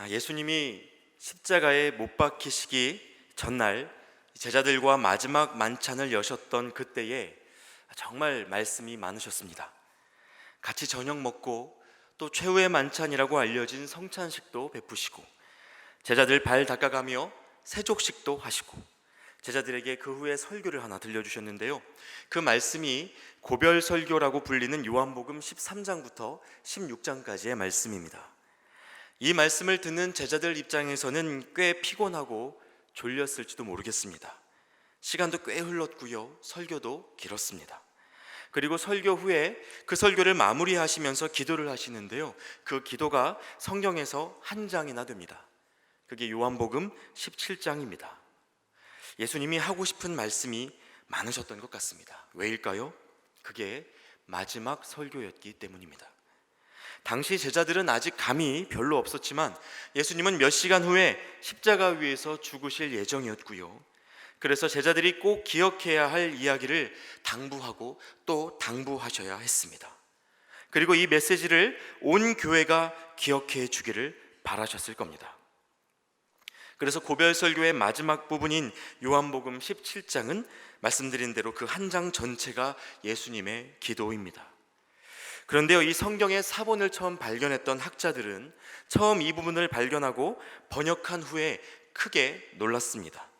예수님이 십자가에 못 박히시기 전날 제자들과 마지막 만찬을 여셨던 그때에 정말 말씀이 많으셨습니다. 같이 저녁 먹고 또 최후의 만찬이라고 알려진 성찬식도 베푸시고 제자들 발 닦아가며 세족식도 하시고 제자들에게 그 후에 설교를 하나 들려주셨는데요, 그 말씀이 고별설교라고 불리는 요한복음 13장부터 16장까지의 말씀입니다. 이 말씀을 듣는 제자들 입장에서는 꽤 피곤하고 졸렸을지도 모르겠습니다. 시간도 꽤 흘렀고요, 설교도 길었습니다. 그리고 설교 후에 그 설교를 마무리하시면서 기도를 하시는데요, 그 기도가 성경에서 한 장이나 됩니다. 그게 요한복음 17장입니다. 예수님이 하고 싶은 말씀이 많으셨던 것 같습니다. 왜일까요? 그게 마지막 설교였기 때문입니다. 당시 제자들은 아직 감이 별로 없었지만 예수님은 몇 시간 후에 십자가 위에서 죽으실 예정이었고요, 그래서 제자들이 꼭 기억해야 할 이야기를 당부하고 또 당부하셔야 했습니다. 그리고 이 메시지를 온 교회가 기억해 주기를 바라셨을 겁니다. 그래서 고별설교의 마지막 부분인 요한복음 17장은 말씀드린 대로 그 한 장 전체가 예수님의 기도입니다. 그런데요, 이 성경의 사본을 처음 발견했던 학자들은 처음 이 부분을 발견하고 번역한 후에 크게 놀랐습니다.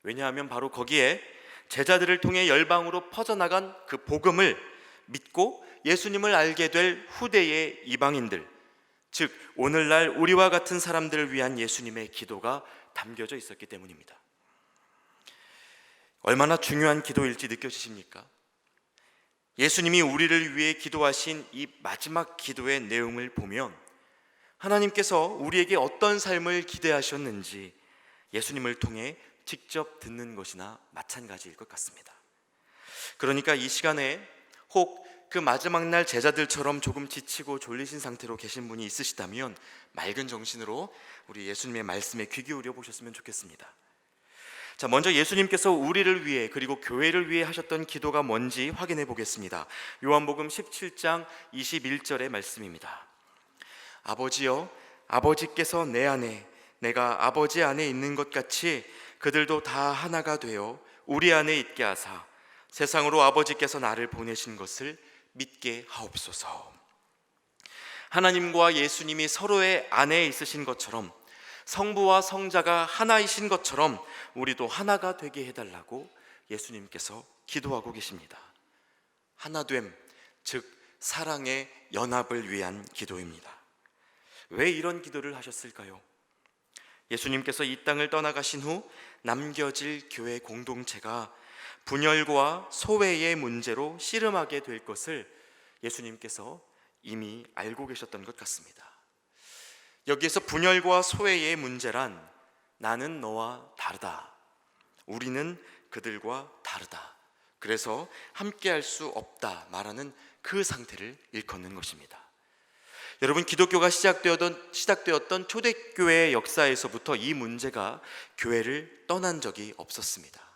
왜냐하면 바로 거기에 제자들을 통해 열방으로 퍼져나간 그 복음을 믿고 예수님을 알게 될 후대의 이방인들, 즉 오늘날 우리와 같은 사람들을 위한 예수님의 기도가 담겨져 있었기 때문입니다. 얼마나 중요한 기도일지 느껴지십니까? 예수님이 우리를 위해 기도하신 이 마지막 기도의 내용을 보면 하나님께서 우리에게 어떤 삶을 기대하셨는지 예수님을 통해 직접 듣는 것이나 마찬가지일 것 같습니다. 그러니까 이 시간에 혹 그 마지막 날 제자들처럼 조금 지치고 졸리신 상태로 계신 분이 있으시다면 맑은 정신으로 우리 예수님의 말씀에 귀 기울여 보셨으면 좋겠습니다. 자, 먼저 예수님께서 우리를 위해 그리고 교회를 위해 하셨던 기도가 뭔지 확인해 보겠습니다. 요한복음 17장 21절의 말씀입니다. 아버지여, 아버지께서 내 안에 내가 아버지 안에 있는 것 같이 그들도 다 하나가 되어 우리 안에 있게 하사 세상으로 아버지께서 나를 보내신 것을 믿게 하옵소서. 하나님과 예수님이 서로의 안에 있으신 것처럼, 성부와 성자가 하나이신 것처럼 우리도 하나가 되게 해달라고 예수님께서 기도하고 계십니다. 하나됨, 즉 사랑의 연합을 위한 기도입니다. 왜 이런 기도를 하셨을까요? 예수님께서 이 땅을 떠나가신 후 남겨질 교회 공동체가 분열과 소외의 문제로 씨름하게 될 것을 예수님께서 이미 알고 계셨던 것 같습니다. 여기에서 분열과 소외의 문제란 나는 너와 다르다, 우리는 그들과 다르다, 그래서 함께할 수 없다 말하는 그 상태를 일컫는 것입니다. 여러분, 기독교가 시작되었던 초대교회의 역사에서부터 이 문제가 교회를 떠난 적이 없었습니다.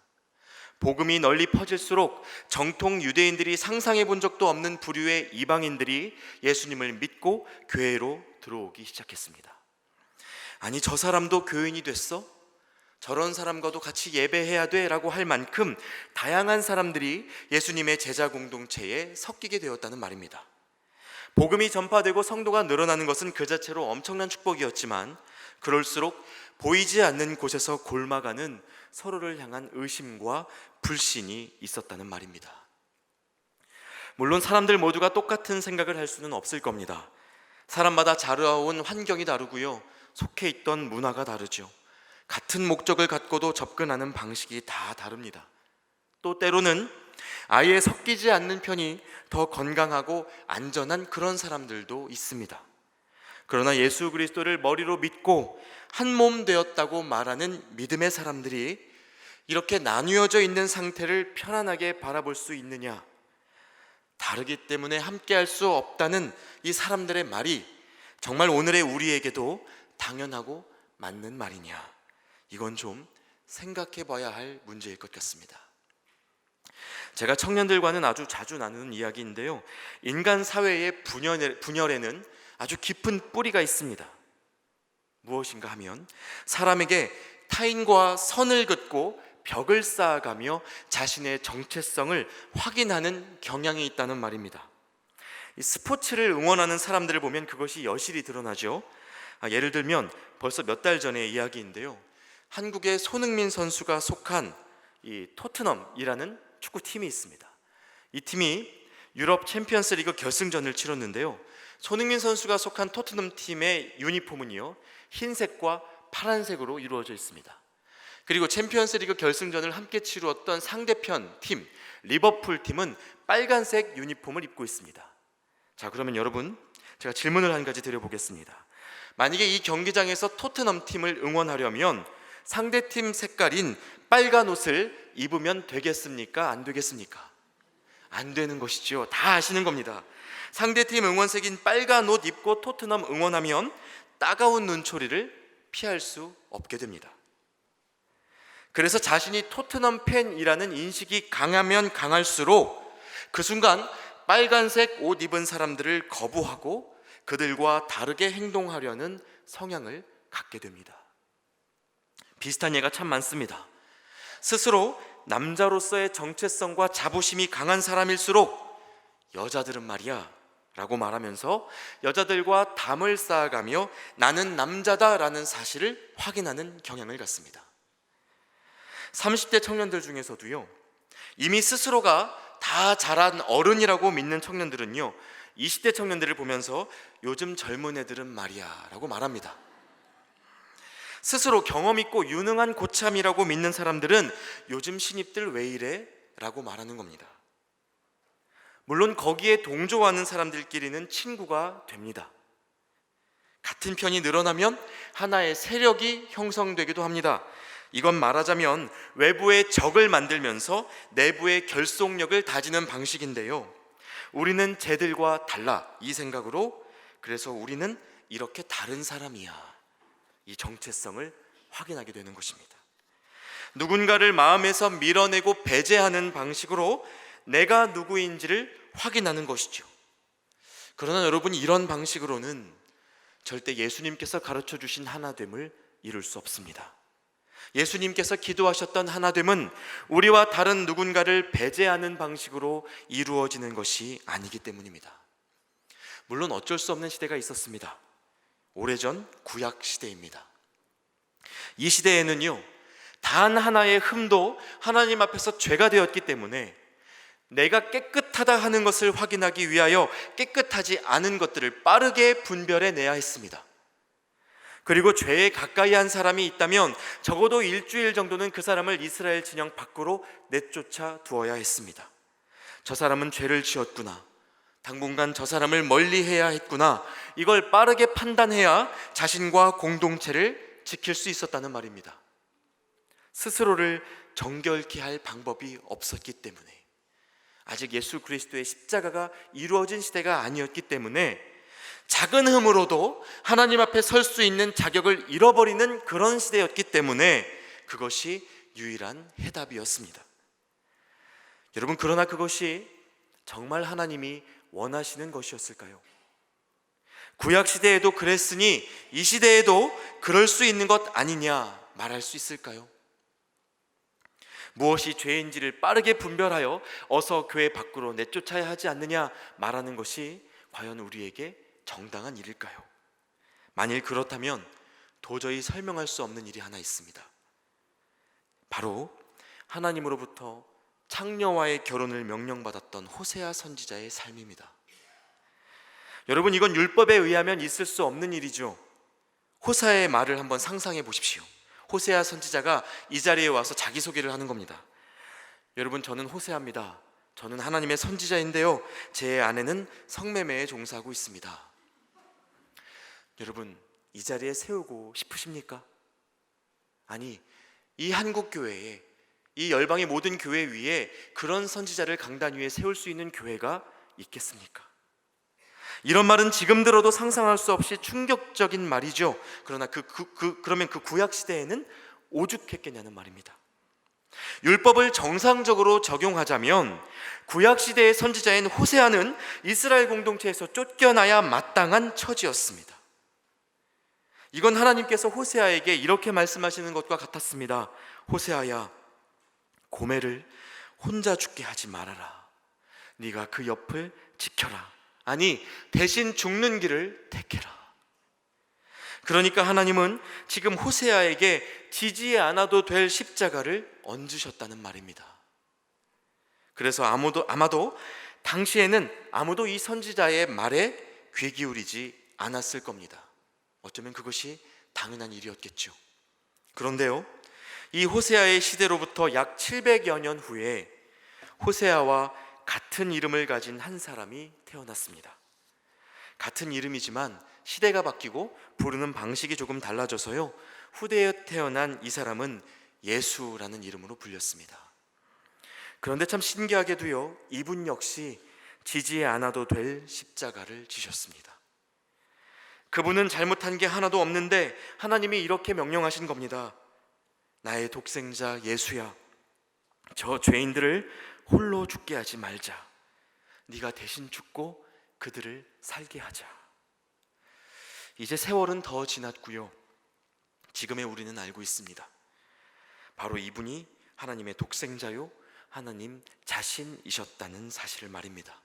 복음이 널리 퍼질수록 정통 유대인들이 상상해 본 적도 없는 부류의 이방인들이 예수님을 믿고 교회로 들어오기 시작했습니다. 아니, 저 사람도 교인이 됐어? 저런 사람과도 같이 예배해야 돼? 라고 할 만큼 다양한 사람들이 예수님의 제자 공동체에 섞이게 되었다는 말입니다. 복음이 전파되고 성도가 늘어나는 것은 그 자체로 엄청난 축복이었지만 그럴수록 보이지 않는 곳에서 골마가는 서로를 향한 의심과 불신이 있었다는 말입니다. 물론 사람들 모두가 똑같은 생각을 할 수는 없을 겁니다. 사람마다 자라온 환경이 다르고요, 속해 있던 문화가 다르죠. 같은 목적을 갖고도 접근하는 방식이 다 다릅니다. 또 때로는 아예 섞이지 않는 편이 더 건강하고 안전한 그런 사람들도 있습니다. 그러나 예수 그리스도를 머리로 믿고 한 몸 되었다고 말하는 믿음의 사람들이 이렇게 나뉘어져 있는 상태를 편안하게 바라볼 수 있느냐? 다르기 때문에 함께할 수 없다는 이 사람들의 말이 정말 오늘의 우리에게도 당연하고 맞는 말이냐? 이건 좀 생각해 봐야 할 문제일 것 같습니다. 제가 청년들과는 아주 자주 나누는 이야기인데요, 인간 사회의 분열에는 아주 깊은 뿌리가 있습니다. 무엇인가 하면 사람에게 타인과 선을 긋고 벽을 쌓아가며 자신의 정체성을 확인하는 경향이 있다는 말입니다. 이 스포츠를 응원하는 사람들을 보면 그것이 여실히 드러나죠. 예를 들면 벌써 몇 달 전의 이야기인데요. 한국의 손흥민 선수가 속한 이 토트넘이라는 축구팀이 있습니다. 이 팀이 유럽 챔피언스 리그 결승전을 치렀는데요. 손흥민 선수가 속한 토트넘 팀의 유니폼은요, 흰색과 파란색으로 이루어져 있습니다. 그리고 챔피언스 리그 결승전을 함께 치루었던 상대편 팀 리버풀 팀은 빨간색 유니폼을 입고 있습니다. 자, 그러면 여러분, 제가 질문을 한 가지 드려보겠습니다. 만약에 이 경기장에서 토트넘 팀을 응원하려면 상대팀 색깔인 빨간 옷을 입으면 되겠습니까? 안 되겠습니까? 안 되는 것이죠. 다 아시는 겁니다. 상대팀 응원색인 빨간 옷 입고 토트넘 응원하면 따가운 눈초리를 피할 수 없게 됩니다. 그래서 자신이 토트넘 팬이라는 인식이 강하면 강할수록 그 순간 빨간색 옷 입은 사람들을 거부하고 그들과 다르게 행동하려는 성향을 갖게 됩니다. 비슷한 예가 참 많습니다. 스스로 남자로서의 정체성과 자부심이 강한 사람일수록 여자들은 말이야 라고 말하면서 여자들과 담을 쌓아가며 나는 남자다라는 사실을 확인하는 경향을 갖습니다. 30대 청년들 중에서도요, 이미 스스로가 다 자란 어른이라고 믿는 청년들은요, 20대 청년들을 보면서 요즘 젊은 애들은 말이야 라고 말합니다. 스스로 경험 있고 유능한 고참이라고 믿는 사람들은 요즘 신입들 왜 이래? 라고 말하는 겁니다. 물론 거기에 동조하는 사람들끼리는 친구가 됩니다. 같은 편이 늘어나면 하나의 세력이 형성되기도 합니다. 이건 말하자면 외부의 적을 만들면서 내부의 결속력을 다지는 방식인데요. 우리는 쟤들과 달라 이 생각으로, 그래서 우리는 이렇게 다른 사람이야, 이 정체성을 확인하게 되는 것입니다. 누군가를 마음에서 밀어내고 배제하는 방식으로 내가 누구인지를 확인하는 것이죠. 그러나 여러분, 이런 방식으로는 절대 예수님께서 가르쳐 주신 하나됨을 이룰 수 없습니다. 예수님께서 기도하셨던 하나됨은 우리와 다른 누군가를 배제하는 방식으로 이루어지는 것이 아니기 때문입니다. 물론 어쩔 수 없는 시대가 있었습니다. 오래전 구약 시대입니다. 이 시대에는요, 단 하나의 흠도 하나님 앞에서 죄가 되었기 때문에 내가 깨끗하다 하는 것을 확인하기 위하여 깨끗하지 않은 것들을 빠르게 분별해내야 했습니다. 그리고 죄에 가까이 한 사람이 있다면 적어도 일주일 정도는 그 사람을 이스라엘 진영 밖으로 내쫓아 두어야 했습니다. 저 사람은 죄를 지었구나, 당분간 저 사람을 멀리해야 했구나, 이걸 빠르게 판단해야 자신과 공동체를 지킬 수 있었다는 말입니다. 스스로를 정결케 할 방법이 없었기 때문에, 아직 예수 그리스도의 십자가가 이루어진 시대가 아니었기 때문에 작은 흠으로도 하나님 앞에 설 수 있는 자격을 잃어버리는 그런 시대였기 때문에 그것이 유일한 해답이었습니다. 여러분, 그러나 그것이 정말 하나님이 원하시는 것이었을까요? 구약 시대에도 그랬으니 이 시대에도 그럴 수 있는 것 아니냐 말할 수 있을까요? 무엇이 죄인지를 빠르게 분별하여 어서 교회 밖으로 내쫓아야 하지 않느냐 말하는 것이 과연 우리에게 정당한 일일까요? 만일 그렇다면 도저히 설명할 수 없는 일이 하나 있습니다. 바로 하나님으로부터 창녀와의 결혼을 명령받았던 호세아 선지자의 삶입니다. 여러분, 이건 율법에 의하면 있을 수 없는 일이죠. 호세아의 말을 한번 상상해 보십시오. 호세아 선지자가 이 자리에 와서 자기소개를 하는 겁니다. 여러분, 저는 호세아입니다. 저는 하나님의 선지자인데요, 제 아내는 성매매에 종사하고 있습니다. 여러분, 이 자리에 세우고 싶으십니까? 아니, 이 한국교회에, 이 열방의 모든 교회 위에 그런 선지자를 강단 위에 세울 수 있는 교회가 있겠습니까? 이런 말은 지금 들어도 상상할 수 없이 충격적인 말이죠. 그러나 그러면 그 구약 시대에는 오죽했겠냐는 말입니다. 율법을 정상적으로 적용하자면 구약 시대의 선지자인 호세아는 이스라엘 공동체에서 쫓겨나야 마땅한 처지였습니다. 이건 하나님께서 호세아에게 이렇게 말씀하시는 것과 같았습니다. 호세아야, 고멜을 혼자 죽게 하지 말아라. 네가 그 옆을 지켜라. 아니, 대신 죽는 길을 택해라. 그러니까 하나님은 지금 호세아에게 지지 않아도 될 십자가를 얹으셨다는 말입니다. 그래서 아마도 당시에는 아무도 이 선지자의 말에 귀 기울이지 않았을 겁니다. 어쩌면 그것이 당연한 일이었겠죠. 그런데요, 이 호세아의 시대로부터 약 700여 년 후에 호세아와 같은 이름을 가진 한 사람이 태어났습니다. 같은 이름이지만 시대가 바뀌고 부르는 방식이 조금 달라져서요, 후대에 태어난 이 사람은 예수라는 이름으로 불렸습니다. 그런데 참 신기하게도요, 이분 역시 지지 않아도 될 십자가를 지셨습니다. 그분은 잘못한 게 하나도 없는데 하나님이 이렇게 명령하신 겁니다. 나의 독생자 예수야, 저 죄인들을 홀로 죽게 하지 말자. 네가 대신 죽고 그들을 살게 하자. 이제 세월은 더 지났고요, 지금의 우리는 알고 있습니다. 바로 이분이 하나님의 독생자요, 하나님 자신이셨다는 사실을 말입니다.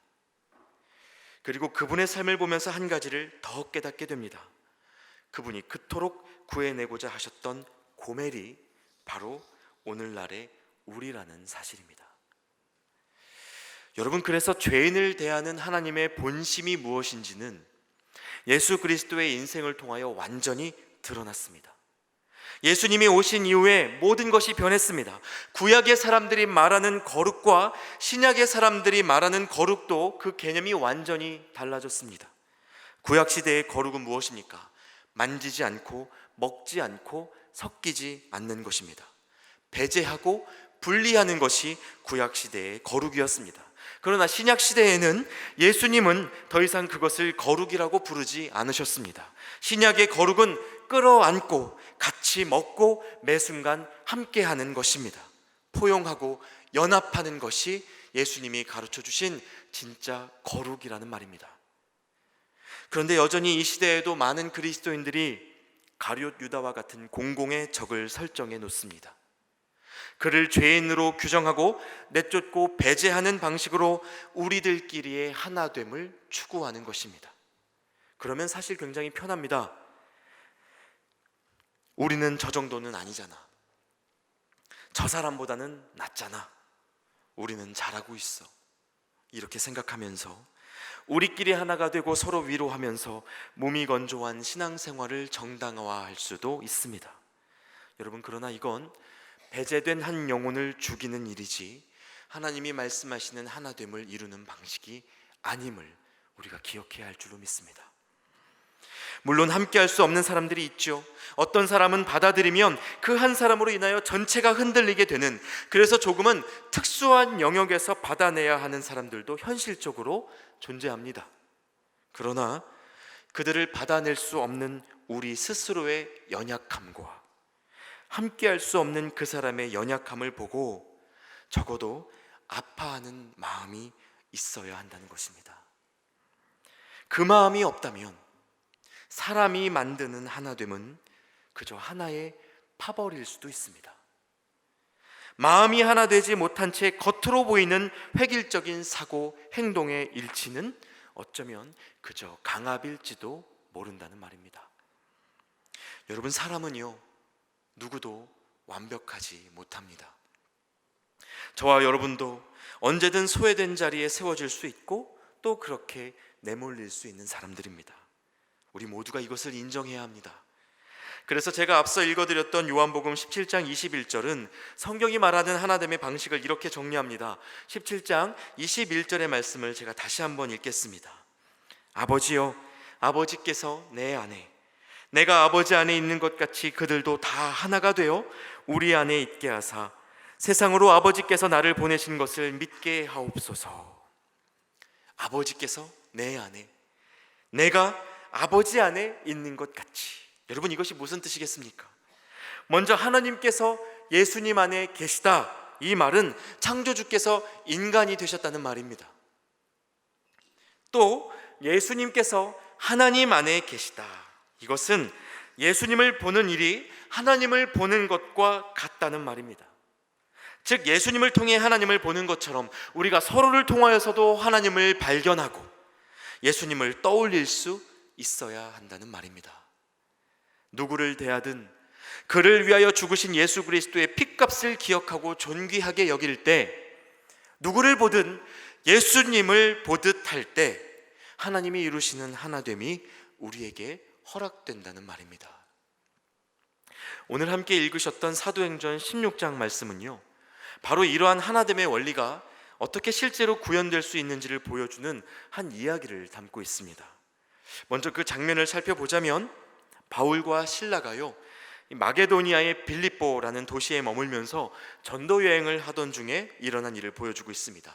그리고 그분의 삶을 보면서 한 가지를 더 깨닫게 됩니다. 그분이 그토록 구해내고자 하셨던 고멜이 바로 오늘날의 우리라는 사실입니다. 여러분, 그래서 죄인을 대하는 하나님의 본심이 무엇인지는 예수 그리스도의 인생을 통하여 완전히 드러났습니다. 예수님이 오신 이후에 모든 것이 변했습니다. 구약의 사람들이 말하는 거룩과 신약의 사람들이 말하는 거룩도 그 개념이 완전히 달라졌습니다. 구약 시대의 거룩은 무엇입니까? 만지지 않고 먹지 않고 섞이지 않는 것입니다. 배제하고 분리하는 것이 구약 시대의 거룩이었습니다. 그러나 신약 시대에는 예수님은 더 이상 그것을 거룩이라고 부르지 않으셨습니다. 신약의 거룩은 끌어안고 같이 먹고 매 순간 함께하는 것입니다. 포용하고 연합하는 것이 예수님이 가르쳐 주신 진짜 거룩이라는 말입니다. 그런데 여전히 이 시대에도 많은 그리스도인들이 가룟 유다와 같은 공공의 적을 설정해 놓습니다. 그를 죄인으로 규정하고 내쫓고 배제하는 방식으로 우리들끼리의 하나됨을 추구하는 것입니다. 그러면 사실 굉장히 편합니다. 우리는 저 정도는 아니잖아. 저 사람보다는 낫잖아. 우리는 잘하고 있어. 이렇게 생각하면서 우리끼리 하나가 되고 서로 위로하면서 몸이 건조한 신앙생활을 정당화할 수도 있습니다. 여러분, 그러나 이건 배제된 한 영혼을 죽이는 일이지 하나님이 말씀하시는 하나됨을 이루는 방식이 아님을 우리가 기억해야 할 줄로 믿습니다. 물론 함께 할 수 없는 사람들이 있죠. 어떤 사람은 받아들이면 그 한 사람으로 인하여 전체가 흔들리게 되는, 그래서 조금은 특수한 영역에서 받아내야 하는 사람들도 현실적으로 존재합니다. 그러나 그들을 받아낼 수 없는 우리 스스로의 연약함과 함께 할 수 없는 그 사람의 연약함을 보고 적어도 아파하는 마음이 있어야 한다는 것입니다. 그 마음이 없다면 사람이 만드는 하나됨은 그저 하나의 파벌일 수도 있습니다. 마음이 하나 되지 못한 채 겉으로 보이는 획일적인 사고, 행동의 일치는 어쩌면 그저 강압일지도 모른다는 말입니다. 여러분, 사람은요, 누구도 완벽하지 못합니다. 저와 여러분도 언제든 소외된 자리에 세워질 수 있고 또 그렇게 내몰릴 수 있는 사람들입니다. 우리 모두가 이것을 인정해야 합니다. 그래서 제가 앞서 읽어드렸던 요한복음 17장 21절은 성경이 말하는 하나됨의 방식을 이렇게 정리합니다. 17장 21절의 말씀을 제가 다시 한번 읽겠습니다. 아버지여, 아버지께서 내 안에, 내가 아버지 안에 있는 것 같이 그들도 다 하나가 되어 우리 안에 있게 하사 세상으로 아버지께서 나를 보내신 것을 믿게 하옵소서. 아버지께서 내 안에, 내가 아버지 안에 있는 것 같이. 여러분, 이것이 무슨 뜻이겠습니까? 먼저 하나님께서 예수님 안에 계시다, 이 말은 창조주께서 인간이 되셨다는 말입니다. 또 예수님께서 하나님 안에 계시다, 이것은 예수님을 보는 일이 하나님을 보는 것과 같다는 말입니다. 즉 예수님을 통해 하나님을 보는 것처럼 우리가 서로를 통하여서도 하나님을 발견하고 예수님을 떠올릴 수 있어야 한다는 말입니다. 누구를 대하든 그를 위하여 죽으신 예수 그리스도의 핏값을 기억하고 존귀하게 여길 때, 누구를 보든 예수님을 보듯 할 때 하나님이 이루시는 하나됨이 우리에게 허락된다는 말입니다. 오늘 함께 읽으셨던 사도행전 16장 말씀은요, 바로 이러한 하나됨의 원리가 어떻게 실제로 구현될 수 있는지를 보여주는 한 이야기를 담고 있습니다. 먼저 그 장면을 살펴보자면 바울과 실라가요, 마게도니아의 빌립보라는 도시에 머물면서 전도 여행을 하던 중에 일어난 일을 보여주고 있습니다.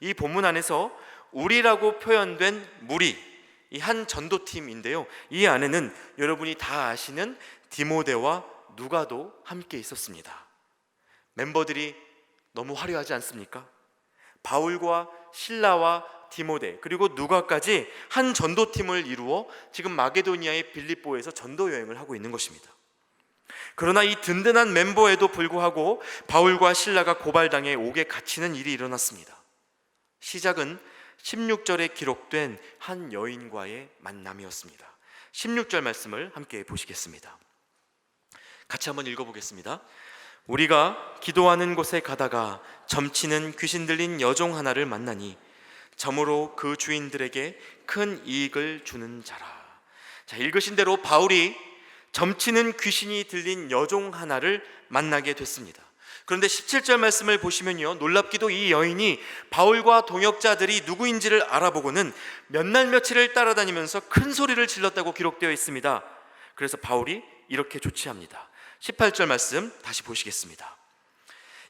이 본문 안에서 우리라고 표현된 무리, 이 한 전도팀인데요, 이 안에는 여러분이 다 아시는 디모데와 누가도 함께 있었습니다. 멤버들이 너무 화려하지 않습니까? 바울과 실라와 디모데 그리고 누가까지 한 전도팀을 이루어 지금 마게도니아의 빌립보에서 전도 여행을 하고 있는 것입니다. 그러나 이 든든한 멤버에도 불구하고 바울과 실라가 고발당해 옥에 갇히는 일이 일어났습니다. 시작은 16절에 기록된 한 여인과의 만남이었습니다. 16절 말씀을 함께 보시겠습니다. 같이 한번 읽어보겠습니다. 우리가 기도하는 곳에 가다가 점치는 귀신 들린 여종 하나를 만나니 점으로 그 주인들에게 큰 이익을 주는 자라. 자, 읽으신 대로 바울이 점치는 귀신이 들린 여종 하나를 만나게 됐습니다. 그런데 17절 말씀을 보시면요, 놀랍기도 이 여인이 바울과 동역자들이 누구인지를 알아보고는 몇 날 며칠을 따라다니면서 큰 소리를 질렀다고 기록되어 있습니다. 그래서 바울이 이렇게 조치합니다. 18절 말씀 다시 보시겠습니다.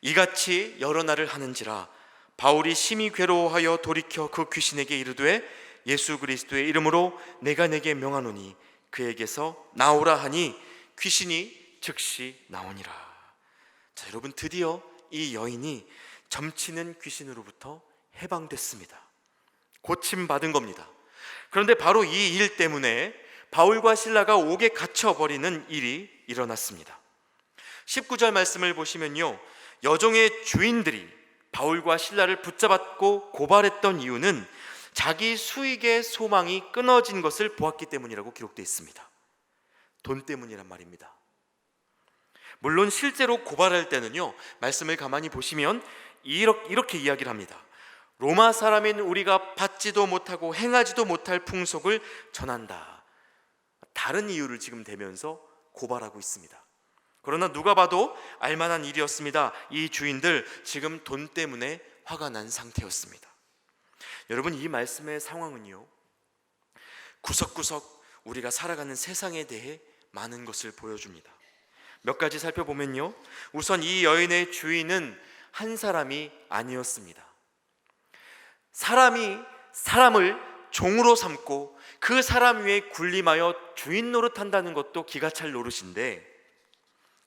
이같이 여러 날을 하는지라 바울이 심히 괴로워하여 돌이켜 그 귀신에게 이르되 예수 그리스도의 이름으로 내가 내게 명하노니 그에게서 나오라 하니 귀신이 즉시 나오니라. 자, 여러분, 드디어 이 여인이 점치는 귀신으로부터 해방됐습니다. 고침받은 겁니다. 그런데 바로 이 일 때문에 바울과 실라가 옥에 갇혀버리는 일이 일어났습니다. 19절 말씀을 보시면요, 여종의 주인들이 바울과 실라를 붙잡았고 고발했던 이유는 자기 수익의 소망이 끊어진 것을 보았기 때문이라고 기록되어 있습니다. 돈 때문이란 말입니다. 물론 실제로 고발할 때는요, 말씀을 가만히 보시면 이렇게 이야기를 합니다. 로마 사람인 우리가 받지도 못하고 행하지도 못할 풍속을 전한다. 다른 이유를 지금 대면서 고발하고 있습니다. 그러나 누가 봐도 알만한 일이었습니다. 이 주인들 지금 돈 때문에 화가 난 상태였습니다. 여러분, 이 말씀의 상황은요, 구석구석 우리가 살아가는 세상에 대해 많은 것을 보여줍니다. 몇 가지 살펴보면요, 우선 이 여인의 주인은 한 사람이 아니었습니다. 사람이 사람을 종으로 삼고 그 사람 위에 군림하여 주인 노릇한다는 것도 기가 찰 노릇인데,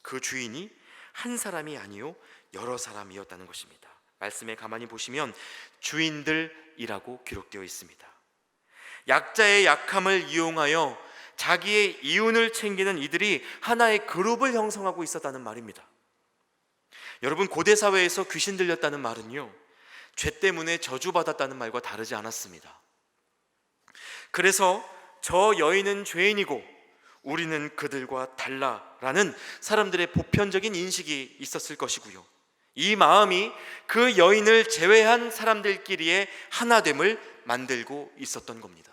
그 주인이 한 사람이 아니요 여러 사람이었다는 것입니다. 말씀에 가만히 보시면 주인들이라고 기록되어 있습니다. 약자의 약함을 이용하여 자기의 이윤을 챙기는 이들이 하나의 그룹을 형성하고 있었다는 말입니다. 여러분, 고대 사회에서 귀신 들렸다는 말은요, 죄 때문에 저주받았다는 말과 다르지 않았습니다. 그래서 저 여인은 죄인이고 우리는 그들과 달라라는 사람들의 보편적인 인식이 있었을 것이고요, 이 마음이 그 여인을 제외한 사람들끼리의 하나됨을 만들고 있었던 겁니다.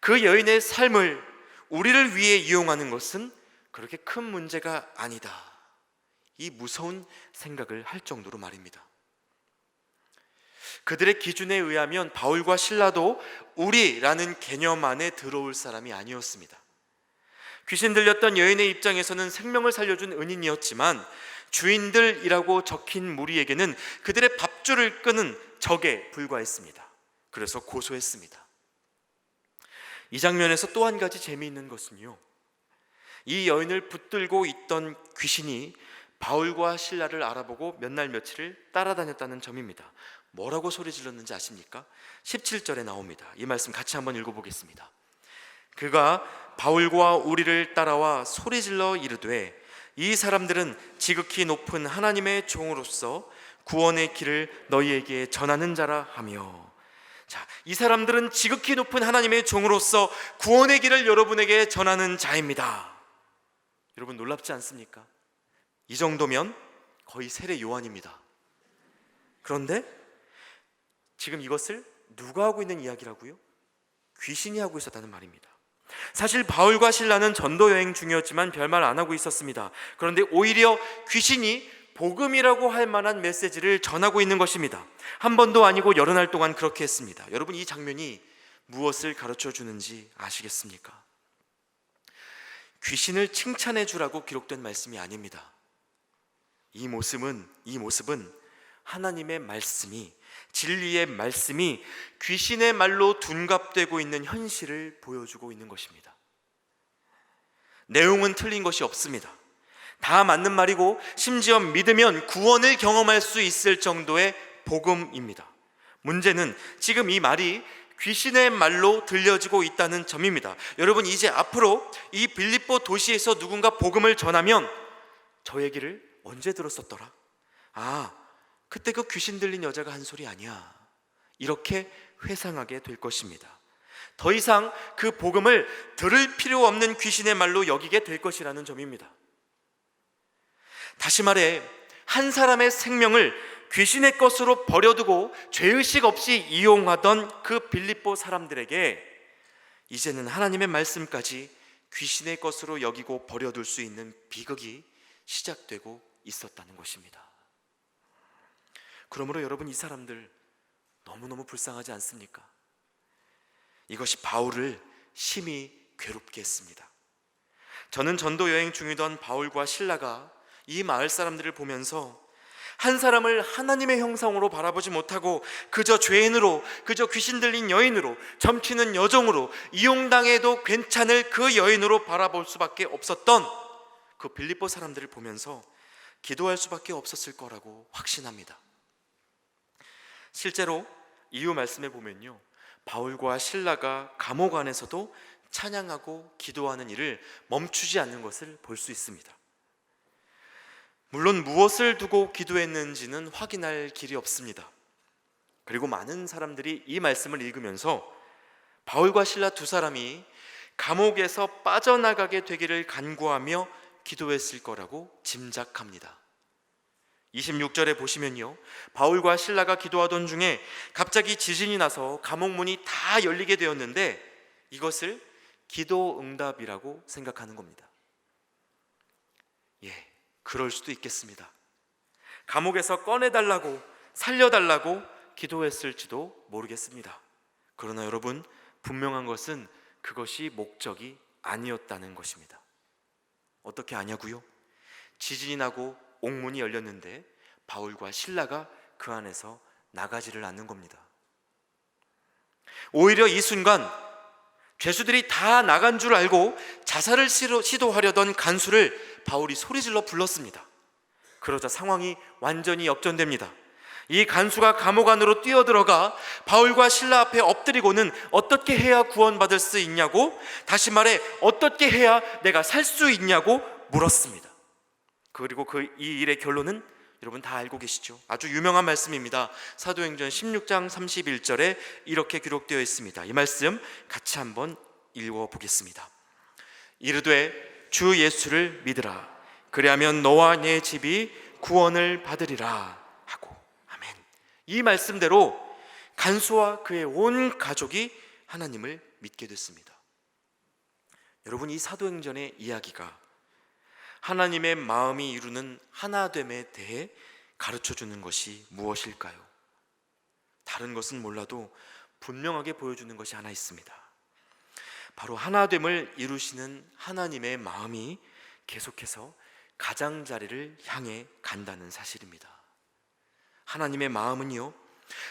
그 여인의 삶을 우리를 위해 이용하는 것은 그렇게 큰 문제가 아니다, 이 무서운 생각을 할 정도로 말입니다. 그들의 기준에 의하면 바울과 실라도 우리라는 개념 안에 들어올 사람이 아니었습니다. 귀신 들렸던 여인의 입장에서는 생명을 살려준 은인이었지만 주인들이라고 적힌 무리에게는 그들의 밥줄을 끄는 적에 불과했습니다. 그래서 고소했습니다. 이 장면에서 또 한 가지 재미있는 것은요, 이 여인을 붙들고 있던 귀신이 바울과 실라를 알아보고 몇 날 며칠을 따라다녔다는 점입니다. 뭐라고 소리 질렀는지 아십니까? 17절에 나옵니다. 이 말씀 같이 한번 읽어보겠습니다. 그가 바울과 우리를 따라와 소리질러 이르되 이 사람들은 지극히 높은 하나님의 종으로서 구원의 길을 너희에게 전하는 자라 하며. 자, 이 사람들은 지극히 높은 하나님의 종으로서 구원의 길을 여러분에게 전하는 자입니다. 여러분 놀랍지 않습니까? 이 정도면 거의 세례 요한입니다. 그런데 지금 이것을 누가 하고 있는 이야기라고요? 귀신이 하고 있었다는 말입니다. 사실 바울과 실라는 전도 여행 중이었지만 별말 안 하고 있었습니다. 그런데 오히려 귀신이 복음이라고 할 만한 메시지를 전하고 있는 것입니다. 한 번도 아니고 여러 날 동안 그렇게 했습니다. 여러분 이 장면이 무엇을 가르쳐 주는지 아시겠습니까? 귀신을 칭찬해 주라고 기록된 말씀이 아닙니다. 이 모습은 하나님의 말씀이, 진리의 말씀이 귀신의 말로 둔갑되고 있는 현실을 보여주고 있는 것입니다. 내용은 틀린 것이 없습니다. 다 맞는 말이고 심지어 믿으면 구원을 경험할 수 있을 정도의 복음입니다. 문제는 지금 이 말이 귀신의 말로 들려지고 있다는 점입니다. 여러분 이제 앞으로 이 빌립보 도시에서 누군가 복음을 전하면 저 얘기를 언제 들었었더라? 아, 그때 그 귀신 들린 여자가 한 소리 아니야. 이렇게 회상하게 될 것입니다. 더 이상 그 복음을 들을 필요 없는 귀신의 말로 여기게 될 것이라는 점입니다. 다시 말해 한 사람의 생명을 귀신의 것으로 버려두고 죄의식 없이 이용하던 그 빌립보 사람들에게 이제는 하나님의 말씀까지 귀신의 것으로 여기고 버려둘 수 있는 비극이 시작되고 있었다는 것입니다. 그러므로 여러분 이 사람들 너무너무 불쌍하지 않습니까? 이것이 바울을 심히 괴롭게 했습니다. 저는 전도 여행 중이던 바울과 실라가 이 마을 사람들을 보면서 한 사람을 하나님의 형상으로 바라보지 못하고 그저 죄인으로, 그저 귀신 들린 여인으로, 점치는 여종으로, 이용당해도 괜찮을 그 여인으로 바라볼 수밖에 없었던 그 빌립보 사람들을 보면서 기도할 수밖에 없었을 거라고 확신합니다. 실제로 이유 말씀에 보면요, 바울과 실라가 감옥 안에서도 찬양하고 기도하는 일을 멈추지 않는 것을 볼 수 있습니다. 물론 무엇을 두고 기도했는지는 확인할 길이 없습니다. 그리고 많은 사람들이 이 말씀을 읽으면서 바울과 실라 두 사람이 감옥에서 빠져나가게 되기를 간구하며 기도했을 거라고 짐작합니다. 26절에 보시면요, 바울과 실라가 기도하던 중에 갑자기 지진이 나서 감옥 문이 다 열리게 되었는데 이것을 기도 응답이라고 생각하는 겁니다. 그럴 수도 있겠습니다. 감옥에서 꺼내달라고, 살려달라고 기도했을지도 모르겠습니다. 그러나 여러분, 분명한 것은 그것이 목적이 아니었다는 것입니다. 어떻게 아냐고요? 지진이 나고 옥문이 열렸는데 바울과 실라가 그 안에서 나가지를 않는 겁니다. 오히려 이 순간 죄수들이 다 나간 줄 알고 자살을 시도하려던 간수를 바울이 소리질러 불렀습니다. 그러자 상황이 완전히 역전됩니다. 이 간수가 감옥 안으로 뛰어들어가 바울과 실라 앞에 엎드리고는 어떻게 해야 구원받을 수 있냐고, 다시 말해 어떻게 해야 내가 살 수 있냐고 물었습니다. 그리고 이 일의 결론은 여러분 다 알고 계시죠? 아주 유명한 말씀입니다. 사도행전 16장 31절에 이렇게 기록되어 있습니다. 이 말씀 같이 한번 읽어보겠습니다. 이르되 주 예수를 믿으라. 그리하면 너와 내 집이 구원을 받으리라 하고. 아멘. 이 말씀대로 간수와 그의 온 가족이 하나님을 믿게 됐습니다. 여러분, 이 사도행전의 이야기가 하나님의 마음이 이루는 하나됨에 대해 가르쳐주는 것이 무엇일까요? 다른 것은 몰라도 분명하게 보여주는 것이 하나 있습니다. 바로 하나됨을 이루시는 하나님의 마음이 계속해서 가장자리를 향해 간다는 사실입니다. 하나님의 마음은요,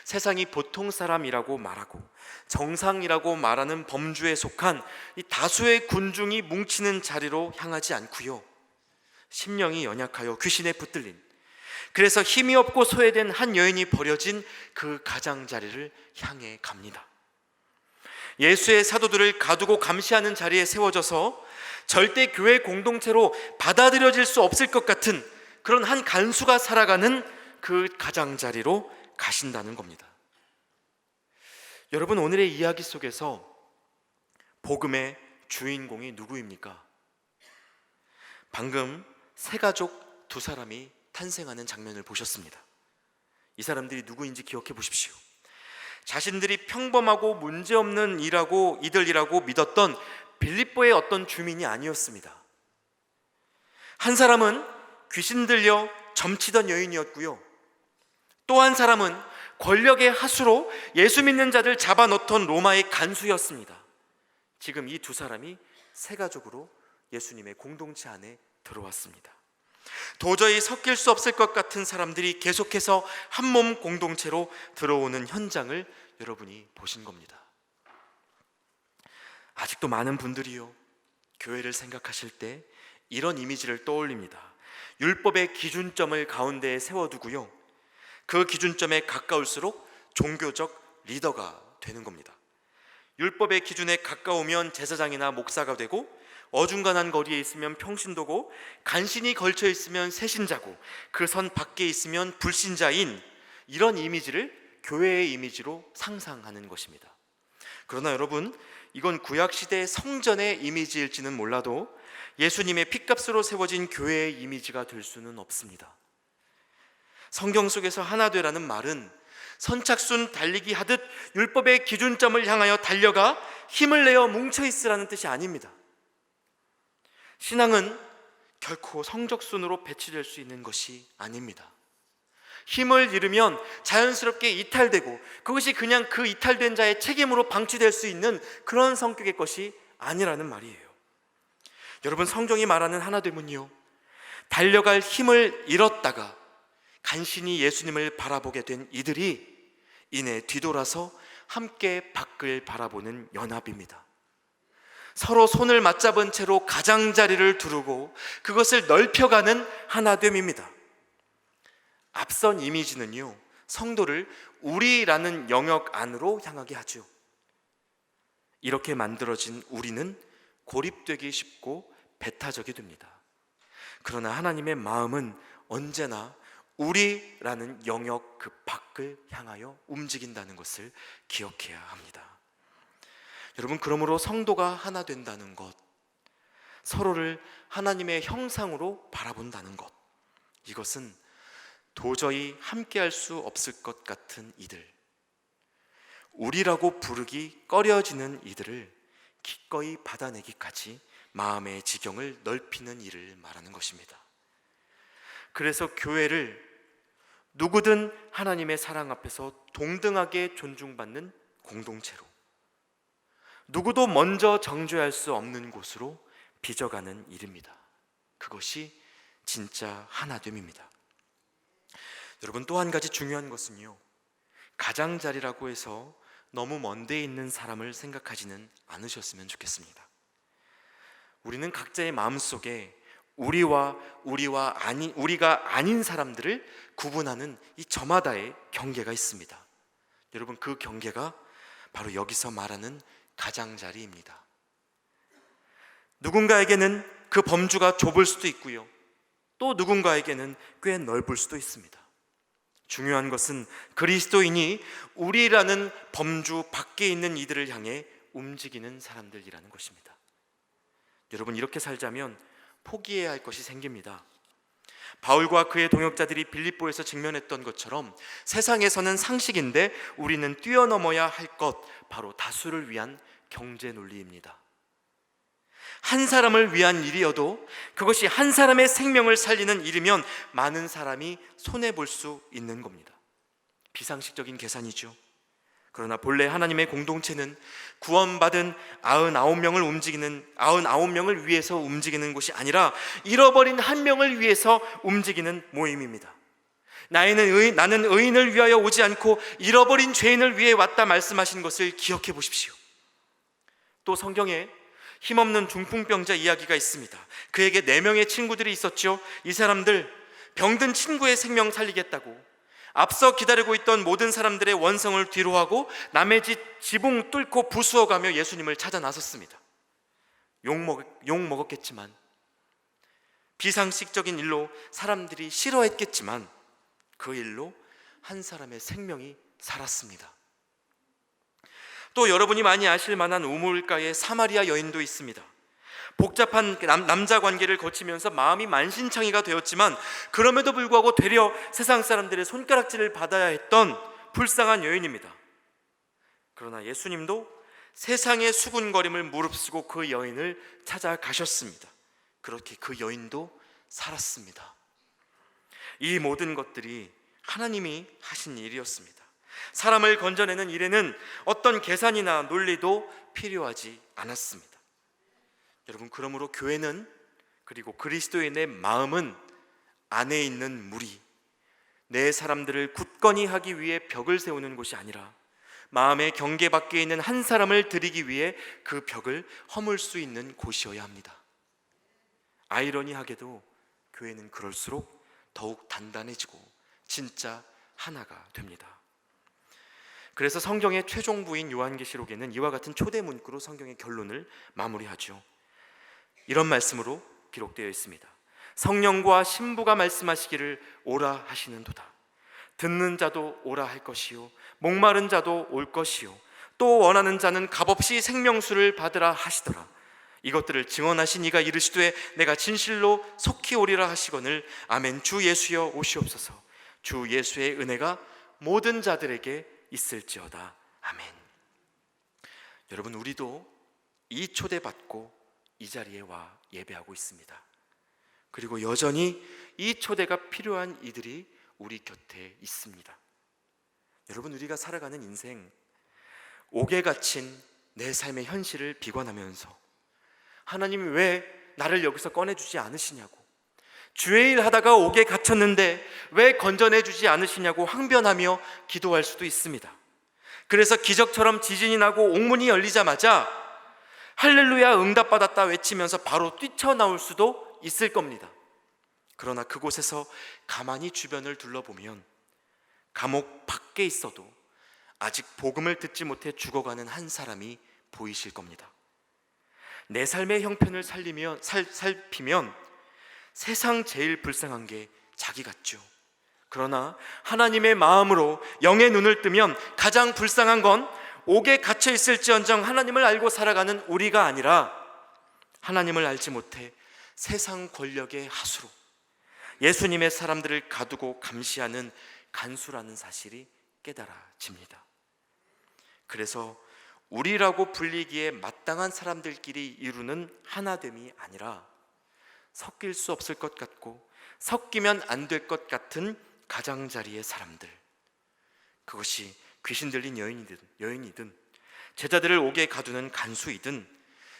세상이 보통 사람이라고 말하고 정상이라고 말하는 범주에 속한 이 다수의 군중이 뭉치는 자리로 향하지 않고요, 심령이 연약하여 귀신에 붙들린, 그래서 힘이 없고 소외된 한 여인이 버려진 그 가장자리를 향해 갑니다. 예수의 사도들을 가두고 감시하는 자리에 세워져서 절대 교회 공동체로 받아들여질 수 없을 것 같은 그런 한 간수가 살아가는 그 가장자리로 가신다는 겁니다. 여러분, 오늘의 이야기 속에서 복음의 주인공이 누구입니까? 방금 세 가족 두 사람이 탄생하는 장면을 보셨습니다. 이 사람들이 누구인지 기억해 보십시오. 자신들이 평범하고 문제없는 이들이라고 믿었던 빌립보의 어떤 주민이 아니었습니다. 한 사람은 귀신 들려 점치던 여인이었고요, 또 한 사람은 권력의 하수로 예수 믿는 자들 잡아놓던 로마의 간수였습니다. 지금 이 두 사람이 세 가족으로 예수님의 공동체 안에 들어왔습니다. 도저히 섞일 수 없을 것 같은 사람들이 계속해서 한 몸 공동체로 들어오는 현장을 여러분이 보신 겁니다. 아직도 많은 분들이요, 교회를 생각하실 때 이런 이미지를 떠올립니다. 율법의 기준점을 가운데에 세워두고요, 그 기준점에 가까울수록 종교적 리더가 되는 겁니다. 율법의 기준에 가까우면 제사장이나 목사가 되고, 어중간한 거리에 있으면 평신도고, 간신히 걸쳐 있으면 새신자고, 그 선 밖에 있으면 불신자인, 이런 이미지를 교회의 이미지로 상상하는 것입니다. 그러나 여러분, 이건 구약시대의 성전의 이미지일지는 몰라도 예수님의 핏값으로 세워진 교회의 이미지가 될 수는 없습니다. 성경 속에서 하나 되라는 말은 선착순 달리기 하듯 율법의 기준점을 향하여 달려가 힘을 내어 뭉쳐있으라는 뜻이 아닙니다. 신앙은 결코 성적순으로 배치될 수 있는 것이 아닙니다. 힘을 잃으면 자연스럽게 이탈되고, 그것이 그냥 그 이탈된 자의 책임으로 방치될 수 있는 그런 성격의 것이 아니라는 말이에요. 여러분, 성경이 말하는 하나됨은요, 달려갈 힘을 잃었다가 간신히 예수님을 바라보게 된 이들이 이내 뒤돌아서 함께 밖을 바라보는 연합입니다. 서로 손을 맞잡은 채로 가장자리를 두르고 그것을 넓혀가는 하나됨입니다. 앞선 이미지는요, 성도를 우리라는 영역 안으로 향하게 하죠. 이렇게 만들어진 우리는 고립되기 쉽고 배타적이 됩니다. 그러나 하나님의 마음은 언제나 우리라는 영역 그 밖을 향하여 움직인다는 것을 기억해야 합니다. 여러분, 그러므로 성도가 하나 된다는 것, 서로를 하나님의 형상으로 바라본다는 것, 이것은 도저히 함께할 수 없을 것 같은 이들, 우리라고 부르기 꺼려지는 이들을 기꺼이 받아내기까지 마음의 지경을 넓히는 일을 말하는 것입니다. 그래서 교회를 누구든 하나님의 사랑 앞에서 동등하게 존중받는 공동체로, 누구도 먼저 정죄할 수 없는 곳으로 빚어가는 일입니다. 그것이 진짜 하나됨입니다. 여러분, 또 한 가지 중요한 것은요, 가장자리라고 해서 너무 먼 데 있는 사람을 생각하지는 않으셨으면 좋겠습니다. 우리는 각자의 마음속에 우리가 아닌 사람들을 구분하는 이 저마다의 경계가 있습니다. 여러분, 그 경계가 바로 여기서 말하는 가장자리입니다. 누군가에게는 그 범주가 좁을 수도 있고요, 또 누군가에게는 꽤 넓을 수도 있습니다. 중요한 것은 그리스도인이 우리라는 범주 밖에 있는 이들을 향해 움직이는 사람들이라는 것입니다. 여러분, 이렇게 살자면 포기해야 할 것이 생깁니다. 바울과 그의 동역자들이 빌립보에서 직면했던 것처럼 세상에서는 상식인데 우리는 뛰어넘어야 할 것, 바로 다수를 위한 경제 논리입니다. 한 사람을 위한 일이어도 그것이 한 사람의 생명을 살리는 일이면 많은 사람이 손해볼 수 있는 겁니다. 비상식적인 계산이죠. 그러나 본래 하나님의 공동체는 구원받은 99명을 위해서 움직이는 곳이 아니라 잃어버린 한 명을 위해서 움직이는 모임입니다. 나는 의인을 위하여 오지 않고 잃어버린 죄인을 위해 왔다 말씀하신 것을 기억해 보십시오. 또 성경에 힘없는 중풍병자 이야기가 있습니다. 그에게 4명의 친구들이 있었죠. 이 사람들 병든 친구의 생명 살리겠다고 앞서 기다리고 있던 모든 사람들의 원성을 뒤로하고 남의 집 지붕 뚫고 부수어가며 예수님을 찾아 나섰습니다. 욕 먹었겠지만, 비상식적인 일로 사람들이 싫어했겠지만, 그 일로 한 사람의 생명이 살았습니다. 또 여러분이 많이 아실 만한 우물가의 사마리아 여인도 있습니다. 복잡한 남자 관계를 거치면서 마음이 만신창이가 되었지만, 그럼에도 불구하고 되려 세상 사람들의 손가락질을 받아야 했던 불쌍한 여인입니다. 그러나 예수님도 세상의 수군거림을 무릅쓰고 그 여인을 찾아가셨습니다. 그렇게 그 여인도 살았습니다. 이 모든 것들이 하나님이 하신 일이었습니다. 사람을 건져내는 일에는 어떤 계산이나 논리도 필요하지 않았습니다. 여러분, 그러므로 교회는, 그리고 그리스도인의 마음은 안에 있는 물이 내 사람들을 굳건히 하기 위해 벽을 세우는 곳이 아니라 마음의 경계 밖에 있는 한 사람을 드리기 위해 그 벽을 허물 수 있는 곳이어야 합니다. 아이러니하게도 교회는 그럴수록 더욱 단단해지고 진짜 하나가 됩니다. 그래서 성경의 최종부인 요한계시록에는 이와 같은 초대 문구로 성경의 결론을 마무리하죠. 이런 말씀으로 기록되어 있습니다. 성령과 신부가 말씀하시기를 오라 하시는도다. 듣는 자도 오라 할 것이요, 목마른 자도 올 것이요, 또 원하는 자는 값없이 생명수를 받으라 하시더라. 이것들을 증언하신 이가 이르시되 내가 진실로 속히 오리라 하시거늘 아멘. 주 예수여 오시옵소서. 주 예수의 은혜가 모든 자들에게 있을지어다. 아멘. 여러분, 우리도 이 초대받고 이 자리에 와 예배하고 있습니다. 그리고 여전히 이 초대가 필요한 이들이 우리 곁에 있습니다. 여러분, 우리가 살아가는 인생, 옥에 갇힌 내 삶의 현실을 비관하면서 하나님이 왜 나를 여기서 꺼내주지 않으시냐고, 주의 일 하다가 옥에 갇혔는데 왜 건져내주지 않으시냐고 항변하며 기도할 수도 있습니다. 그래서 기적처럼 지진이 나고 옥문이 열리자마자 할렐루야 응답받았다 외치면서 바로 뛰쳐나올 수도 있을 겁니다. 그러나 그곳에서 가만히 주변을 둘러보면 감옥 밖에 있어도 아직 복음을 듣지 못해 죽어가는 한 사람이 보이실 겁니다. 내 삶의 형편을 살피면 세상 제일 불쌍한 게 자기 같죠. 그러나 하나님의 마음으로 영의 눈을 뜨면 가장 불쌍한 건 옥에 갇혀 있을지언정 하나님을 알고 살아가는 우리가 아니라 하나님을 알지 못해 세상 권력의 하수로 예수님의 사람들을 가두고 감시하는 간수라는 사실이 깨달아집니다. 그래서 우리라고 불리기에 마땅한 사람들끼리 이루는 하나됨이 아니라 섞일 수 없을 것 같고 섞이면 안 될 것 같은 가장자리의 사람들, 그것이 귀신 들린 여인이든 제자들을 옥에 가두는 간수이든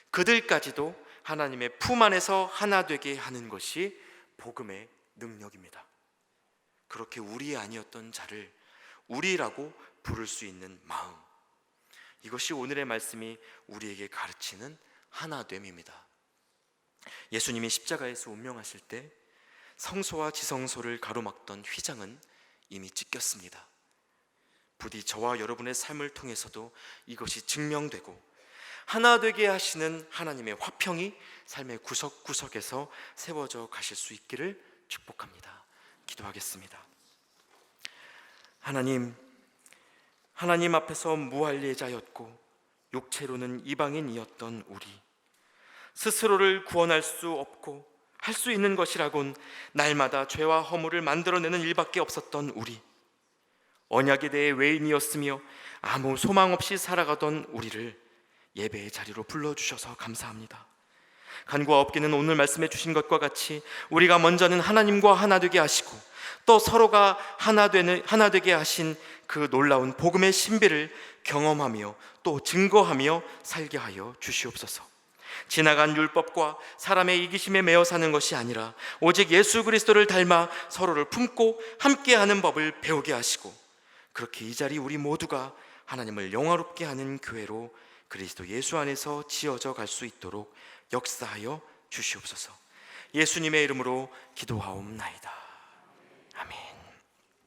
그들까지도 하나님의 품 안에서 하나 되게 하는 것이 복음의 능력입니다. 그렇게 우리 아니었던 자를 우리라고 부를 수 있는 마음, 이것이 오늘의 말씀이 우리에게 가르치는 하나됨입니다. 예수님이 십자가에서 운명하실 때 성소와 지성소를 가로막던 휘장은 이미 찢겼습니다. 부디 저와 여러분의 삶을 통해서도 이것이 증명되고 하나 되게 하시는 하나님의 화평이 삶의 구석구석에서 세워져 가실 수 있기를 축복합니다. 기도하겠습니다. 하나님 앞에서 무할례자였고 육체로는 이방인이었던 우리, 스스로를 구원할 수 없고 할 수 있는 것이라곤 날마다 죄와 허물을 만들어내는 일밖에 없었던 우리, 언약에 대해 외인이었으며 아무 소망 없이 살아가던 우리를 예배의 자리로 불러주셔서 감사합니다. 간과 없기는 오늘 말씀해 주신 것과 같이 우리가 먼저는 하나님과 하나 되게 하시고 또 서로가 하나 되게 하신 그 놀라운 복음의 신비를 경험하며 또 증거하며 살게 하여 주시옵소서. 지나간 율법과 사람의 이기심에 매여 사는 것이 아니라 오직 예수 그리스도를 닮아 서로를 품고 함께하는 법을 배우게 하시고, 그렇게 이 자리 우리 모두가 하나님을 영화롭게 하는 교회로 그리스도 예수 안에서 지어져 갈 수 있도록 역사하여 주시옵소서. 예수님의 이름으로 기도하옵나이다. 아멘.